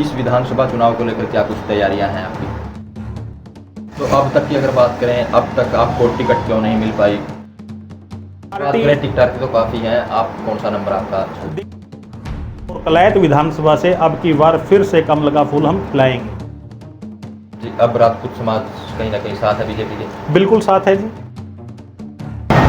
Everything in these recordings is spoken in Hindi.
इस विधानसभा चुनाव को लेकर क्या कुछ तैयारियां हैं आपकी? तो अब तक की अगर बात करें, अब तक आपको टिकट क्यों नहीं मिल पाई? बात करें टिकट की तो काफ़ी हैं, आप कौन सा नंबर आपका? और कलायत विधानसभा से अब की बार फिर से कमल का फूल हम खिलाएंगे जी। अब राजपूत समाज कहीं ना कहीं साथ है बीजेपी के? बिल्कुल साथ है जी।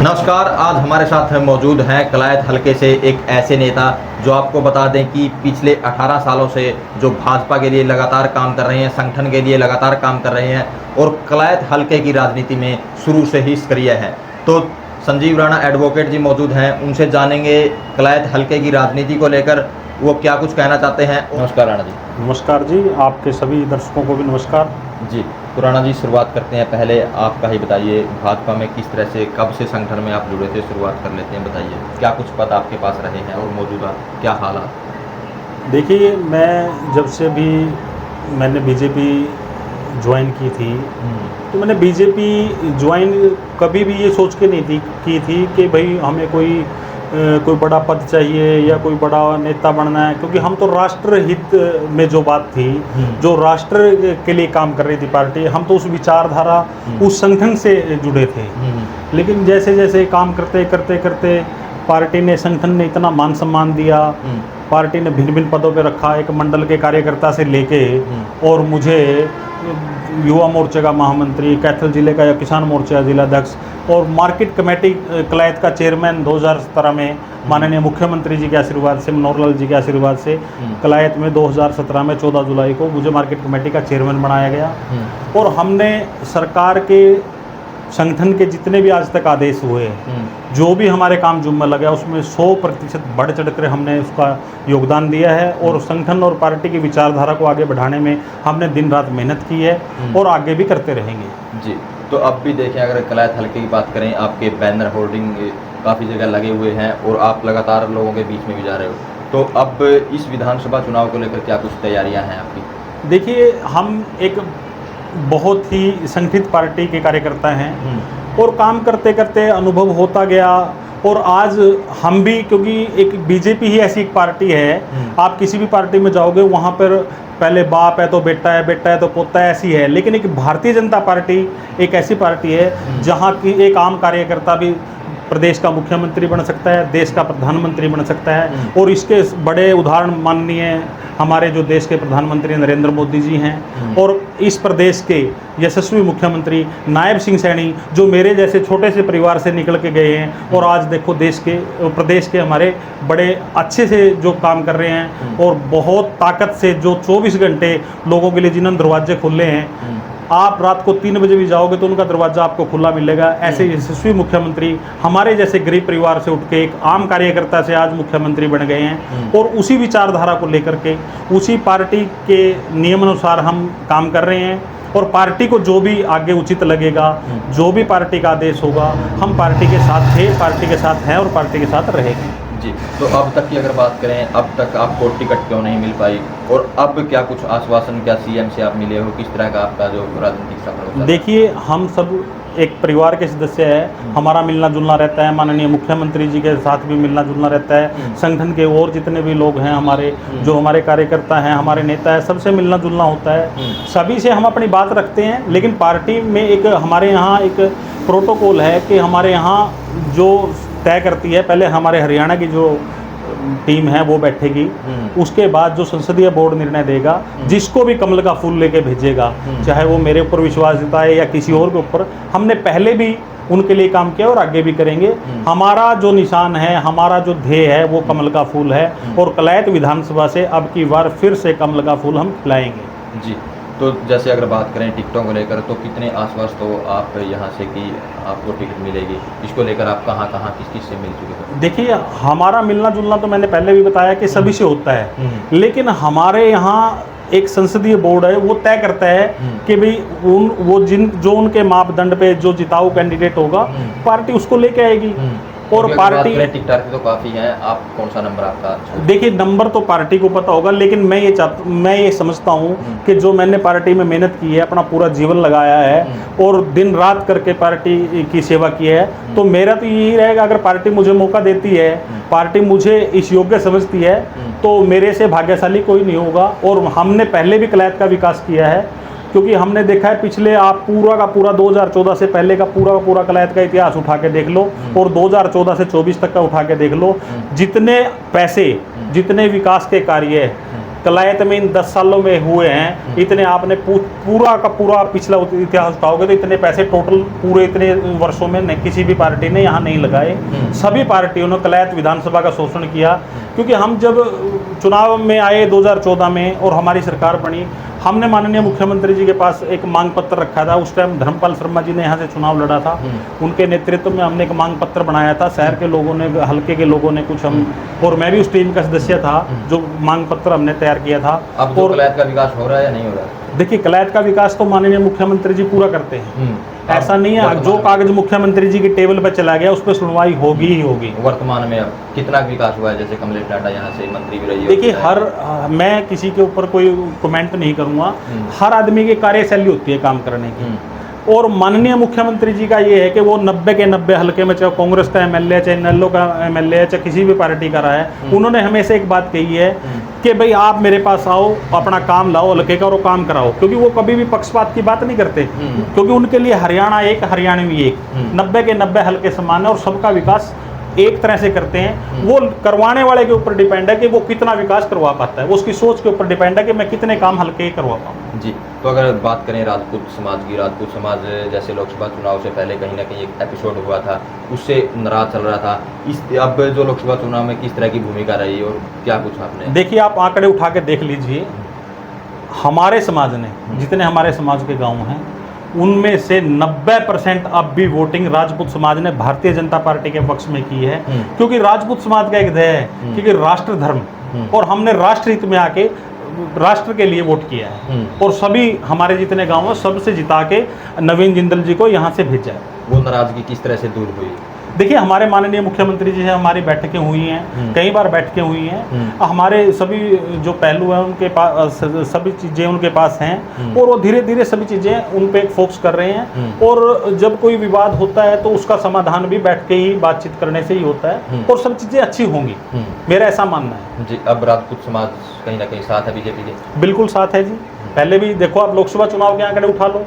नमस्कार, आज हमारे साथ मौजूद हैं कलायत हलके से एक ऐसे नेता जो आपको बता दें कि पिछले 18 सालों से जो भाजपा के लिए लगातार काम कर रहे हैं, संगठन के लिए लगातार काम कर रहे हैं और कलायत हलके की राजनीति में शुरू से ही सक्रिय है। तो संजीव राणा एडवोकेट जी मौजूद हैं, उनसे जानेंगे कलायत हलके की राजनीति को लेकर वो क्या कुछ कहना चाहते हैं। नमस्कार राणा जी। नमस्कार जी, आपके सभी दर्शकों को भी नमस्कार जी। तो राणा जी, शुरुआत करते हैं, पहले आपका ही बताइए, भाजपा में किस तरह से, कब से संगठन में आप जुड़े थे, शुरुआत कर लेते हैं, बताइए क्या कुछ पद आपके पास रहे हैं और मौजूदा क्या हालात? देखिए, मैं जब से भी मैंने बीजेपी ज्वाइन की थी तो मैंने बीजेपी ज्वाइन कभी भी ये सोच के नहीं की थी कि भाई हमें कोई बड़ा पद चाहिए या कोई बड़ा नेता बनना है, क्योंकि हम तो राष्ट्र हित में जो बात थी, जो राष्ट्र के लिए काम कर रही थी पार्टी, हम तो उस विचारधारा उस संगठन से जुड़े थे। लेकिन जैसे जैसे काम करते करते करते पार्टी ने, संगठन ने इतना मान सम्मान दिया, पार्टी ने भिन्न भिन्न पदों पे रखा, एक मंडल के कार्यकर्ता से लेके और मुझे युवा मोर्चे का महामंत्री, कैथल जिले का या किसान मोर्चे का जिलाध्यक्ष और मार्केट कमेटी कलायत का चेयरमैन 2017 में माननीय मुख्यमंत्री जी के आशीर्वाद से, मनोहर लाल जी के आशीर्वाद से कलायत में 2017 में 14 जुलाई को मुझे मार्केट कमेटी का चेयरमैन बनाया गया। और हमने सरकार के, संगठन के जितने भी आज तक आदेश हुए, जो भी हमारे काम जुम्मा लगा, उसमें 100% बढ़ चढ़ कर हमने उसका योगदान दिया है और संगठन और पार्टी की विचारधारा को आगे बढ़ाने में हमने दिन रात मेहनत की है और आगे भी करते रहेंगे जी। तो अब भी देखें, अगर कलायत हलके की बात करें, आपके बैनर होर्डिंग काफ़ी जगह लगे हुए हैं और आप लगातार लोगों के बीच में भी जा रहे हो, तो अब इस विधानसभा चुनाव को लेकर क्या कुछ तैयारियां हैं आपकी? देखिए, हम एक बहुत ही संगठित पार्टी के कार्यकर्ता हैं और काम करते करते अनुभव होता गया और आज हम भी, क्योंकि एक बीजेपी ही ऐसी एक पार्टी है, आप किसी भी पार्टी में जाओगे वहाँ पर पहले बाप है तो बेटा है, बेटा है तो पोता है, ऐसी है। लेकिन एक भारतीय जनता पार्टी एक ऐसी पार्टी है जहाँ की एक आम कार्यकर्ता भी प्रदेश का मुख्यमंत्री बन सकता है, देश का प्रधानमंत्री बन सकता है। और इसके बड़े उदाहरण माननीय हमारे जो देश के प्रधानमंत्री नरेंद्र मोदी जी हैं और इस प्रदेश के यशस्वी मुख्यमंत्री नायब सिंह सैनी, जो मेरे जैसे छोटे से परिवार से निकल के गए हैं और आज देखो देश के, प्रदेश के हमारे बड़े अच्छे से जो काम कर रहे हैं और बहुत ताकत से जो 24 घंटे लोगों के लिए जिन्होंने दरवाजे खुले हैं, आप रात को 3 बजे भी जाओगे तो उनका दरवाज़ा आपको खुला मिलेगा। ऐसे यशस्वी मुख्यमंत्री हमारे जैसे गरीब परिवार से उठ के एक आम कार्यकर्ता से आज मुख्यमंत्री बन गए हैं और उसी विचारधारा को लेकर के, उसी पार्टी के नियमानुसार हम काम कर रहे हैं और पार्टी को जो भी आगे उचित लगेगा, जो भी पार्टी का आदेश होगा, हम पार्टी के साथ थे, पार्टी के साथ हैं और पार्टी के साथ रहेंगे। जी। तो अब तक की अगर बात करें, अब तक आपको टिकट क्यों नहीं मिल पाई और अब क्या कुछ आश्वासन, क्या सीएम से आप मिले हो, किस तरह का आपका जो राजनीतिक सफर होता है? देखिए, हम सब एक परिवार के सदस्य हैं, हमारा मिलना जुलना रहता है, माननीय मुख्यमंत्री जी के साथ भी मिलना जुलना रहता है, संगठन के और जितने भी लोग हैं हमारे, जो हमारे कार्यकर्ता हैं, हमारे नेता हैं, सबसे मिलना जुलना होता है, सभी से हम अपनी बात रखते हैं। लेकिन पार्टी में एक हमारे यहाँ एक प्रोटोकॉल है कि हमारे यहाँ जो तय करती है, पहले हमारे हरियाणा की जो टीम है वो बैठेगी, उसके बाद जो संसदीय बोर्ड निर्णय देगा, जिसको भी कमल का फूल लेके भेजेगा, चाहे वो मेरे ऊपर विश्वास जताए या किसी और के ऊपर, हमने पहले भी उनके लिए काम किया और आगे भी करेंगे। हमारा जो निशान है, हमारा जो ध्येय है वो कमल का फूल है और कलायत विधानसभा से अब की बार फिर से कमल का फूल हम खिलाएंगे। जी। तो जैसे अगर बात करें टिकटों को लेकर, तो कितने आश्वस्त हो आप यहाँ से कि आपको टिकट मिलेगी? इसको लेकर आप कहाँ कहाँ किस किस से मिल चुके थे? देखिए, हमारा मिलना जुलना तो मैंने पहले भी बताया कि सभी से होता है, लेकिन हमारे यहाँ एक संसदीय बोर्ड है, वो तय करता है कि भाई जो उनके मापदंड पे जो जिताऊ कैंडिडेट होगा, पार्टी उसको लेके आएगी। और पार्टी टिकट तो काफ़ी हैं, आप कौन सा नंबर आपका? देखिए, नंबर तो पार्टी को पता होगा, लेकिन मैं ये समझता हूँ कि जो मैंने पार्टी में मेहनत की है, अपना पूरा जीवन लगाया है और दिन रात करके पार्टी की सेवा की है, तो मेरा तो यही रहेगा, अगर पार्टी मुझे मौका देती है, पार्टी मुझे इस योग्य समझती है, तो मेरे से भाग्यशाली कोई नहीं होगा। और हमने पहले भी कलैत का विकास किया है, क्योंकि हमने देखा है पिछले, आप पूरा का पूरा 2014 से पहले का पूरा कलैत का इतिहास उठा के देख लो और 2014 से 24 तक का उठा के देख लो, जितने पैसे, जितने विकास के कार्य कलैत में इन 10 सालों में हुए हैं, इतने आपने पूरा का पूरा पिछला इतिहास उठाओगे तो इतने पैसे टोटल पूरे इतने वर्षों में किसी भी पार्टी ने यहाँ नहीं लगाए। सभी पार्टियों ने कलैत विधानसभा का शोषण किया, क्योंकि हम जब चुनाव में आए 2014 में और हमारी सरकार बनी, हमने माननीय मुख्यमंत्री जी के पास एक मांग पत्र रखा था। उस टाइम धर्मपाल शर्मा जी ने यहाँ से चुनाव लड़ा था, उनके नेतृत्व में हमने एक मांग पत्र बनाया था। शहर के लोगों ने, हल्के के लोगों ने कुछ, हम और मैं भी उस टीम का सदस्य था जो मांग पत्र हमने तैयार किया था। अब तो कलैत का विकास हो रहा है या नहीं हो रहा है? देखिए, कलैत का विकास तो माननीय मुख्यमंत्री जी पूरा करते हैं, ऐसा नहीं है। जो कागज मुख्यमंत्री जी की टेबल पर चला गया उस पर सुनवाई होगी ही होगी। वर्तमान में अब कितना विकास हुआ है? जैसे कमलेश टाटा यहाँ से मंत्री भी रही है। देखिए, मैं किसी के ऊपर कोई कमेंट नहीं करूँगा, हर आदमी की कार्यशैली होती है काम करने की, और माननीय मुख्यमंत्री जी का ये है कि वो 90 के 90 हल्के में, चाहे कांग्रेस का एमएलए है, चाहे नल्लो का एमएलए है, चाहे किसी भी पार्टी का रहा है, उन्होंने हमेशा एक बात कही है कि भाई आप मेरे पास आओ, अपना काम लाओ हल्के का और काम कराओ, क्योंकि वो कभी भी पक्षपात की बात नहीं करते, क्योंकि उनके लिए हरियाणा एक, हरियाणवी एक, 90 के 90 हल्के समान है और सबका विकास एक तरह से करते हैं। वो करवाने वाले के ऊपर डिपेंड है कि वो कितना विकास करवा पाता है, वो उसकी सोच के ऊपर डिपेंड है कि मैं कितने काम हल्के करवा पाऊँ। जी, तो अगर बात करें राजपूत समाज की, राजपूत समाज जैसे लोकसभा चुनाव से पहले कहीं ना कहीं एक एपिसोड हुआ था, उससे नाराज चल रहा था। इस अब जो लोकसभा चुनाव में किस तरह की भूमिका रही और क्या कुछ आपने? देखिए, आप आंकड़े उठा के देख लीजिए, हमारे समाज ने, जितने हमारे समाज के गाँव हैं, उनमें से 90% अब भी वोटिंग राजपूत समाज ने भारतीय जनता पार्टी के पक्ष में की है, क्योंकि राजपूत समाज का एक ध्येय है, क्योंकि राष्ट्र धर्म, और हमने राष्ट्र हित में आके राष्ट्र के लिए वोट किया है, और सभी हमारे जितने गांव हैं सबसे जिता के नवीन जिंदल जी को यहाँ से भेजा है। वो नाराजगी किस तरह से दूर हुई? देखिए, हमारे माननीय मुख्यमंत्री जी हैं, हमारी बैठकें हुई हैं, कई बार बैठकें हुई हैं, हमारे सभी जो पहलू हैं उनके पास, सभी चीज़ें उनके पास हैं, और वो धीरे धीरे सभी चीज़ें उन पे फोकस कर रहे हैं, और जब कोई विवाद होता है तो उसका समाधान भी बैठ के ही बातचीत करने से ही होता है, और सब चीज़ें अच्छी होंगी, मेरा ऐसा मानना है। जी, अब राजपूत समाज कहीं ना कहीं साथ है बीजेपी के? बिल्कुल साथ है जी। पहले भी देखो, आप लोकसभा चुनाव के आंकड़े उठा लो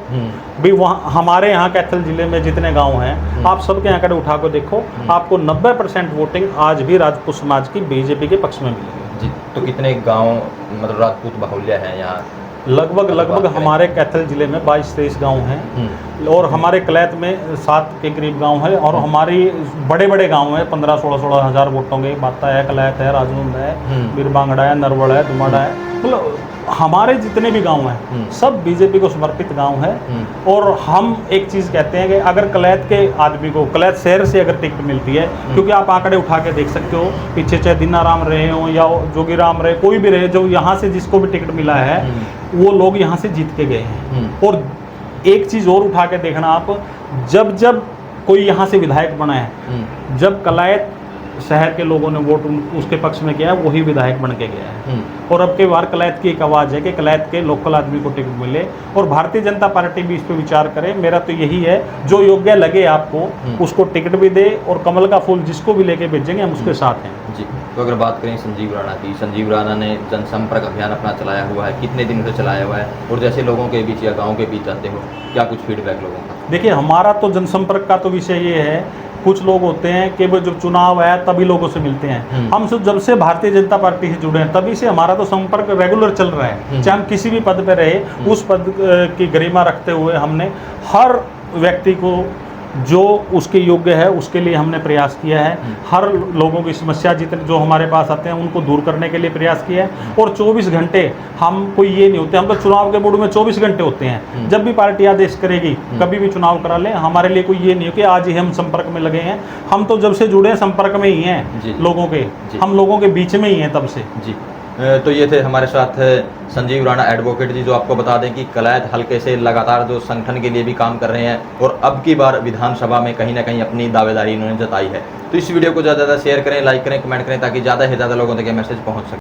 भी, वहाँ हमारे यहाँ कैथल जिले में जितने गांव हैं, आप सबके आंकड़े उठा कर देखो, आपको 90% वोटिंग आज भी राजपूत समाज की बीजेपी के पक्ष में मिलेगी। जी, तो कितने गांव मतलब राजपूत बाहुल्य हैं यहाँ? लगभग हमारे कैथल जिले में 22-23 गाँव हैं, और हमारे कलैत में 7 के करीब गाँव है, और हमारी बड़े बड़े गाँव हैं, 15-16 हज़ार वोटों के। बाता है, कलैत है, राजनुंद है, बीरबांगड़ा है, नरवड़ है, दुमाड़ा है, मतलब हमारे जितने भी गांव हैं सब बीजेपी को समर्पित गांव है। और हम एक चीज़ कहते हैं कि अगर कलैत के आदमी को, कलैत शहर से अगर टिकट मिलती है, क्योंकि आप आंकड़े उठा के देख सकते हो, पीछे चाहे दीनाराम रहे हों या जोगीराम रहे, कोई भी रहे, जो यहाँ से जिसको भी टिकट मिला है वो लोग यहाँ से जीत के गए हैं। और एक चीज़ और उठा के देखना आप, जब कोई यहाँ से विधायक बना है, जब कलैत शहर के लोगों ने वोट उसके पक्ष में किया है, वही विधायक बन के गया है। और अब के बार कलैत की एक आवाज़ है कि कलैत के लोकल आदमी को टिकट मिले, और भारतीय जनता पार्टी भी इस पर विचार करे। मेरा तो यही है, जो योग्य लगे आपको उसको टिकट भी दे, और कमल का फूल जिसको भी लेके भेजेंगे हम उसके साथ हैं। जी, तो अगर बात करें संजीव राणा की, संजीव राणा ने जनसंपर्क अभियान अपना चलाया हुआ है, कितने दिन से चलाया हुआ है, और जैसे लोगों के बीच या गाँव के बीच जाते हो, क्या कुछ फीडबैक लोगों का? देखिए, हमारा तो जनसंपर्क का तो विषय ये है, कुछ लोग होते हैं कि वो जब चुनाव है तभी लोगों से मिलते हैं। हम जब से भारतीय जनता पार्टी से जुड़े हैं तभी से हमारा तो संपर्क रेगुलर चल रहा है, चाहे हम किसी भी पद पे रहे, उस पद की गरिमा रखते हुए हमने हर व्यक्ति को जो उसके योग्य है उसके लिए हमने प्रयास किया है। हर लोगों की समस्या जितने जो हमारे पास आते हैं उनको दूर करने के लिए प्रयास किया है। और 24 घंटे हम कोई ये नहीं होते, हम तो चुनाव के मूड में 24 घंटे होते हैं। जब भी पार्टी आदेश करेगी कभी भी चुनाव करा ले, हमारे लिए कोई ये नहीं हो कि आज ही हम संपर्क में लगे हैं। हम तो जब से जुड़े हैं संपर्क में ही हैं लोगों के, हम लोगों के बीच में ही हैं तब से। जी, तो ये थे हमारे साथ संजीव राणा एडवोकेट जी, जो आपको बता दें कि कलायत हलके से लगातार जो संगठन के लिए भी काम कर रहे हैं और अब की बार विधानसभा में कहीं ना कहीं अपनी दावेदारी इन्होंने जताई है। तो इस वीडियो को ज़्यादा से ज़्यादा शेयर करें, लाइक करें, कमेंट करें, ताकि ज़्यादा से ज़्यादा लोगों तक ये मैसेज पहुँच सके।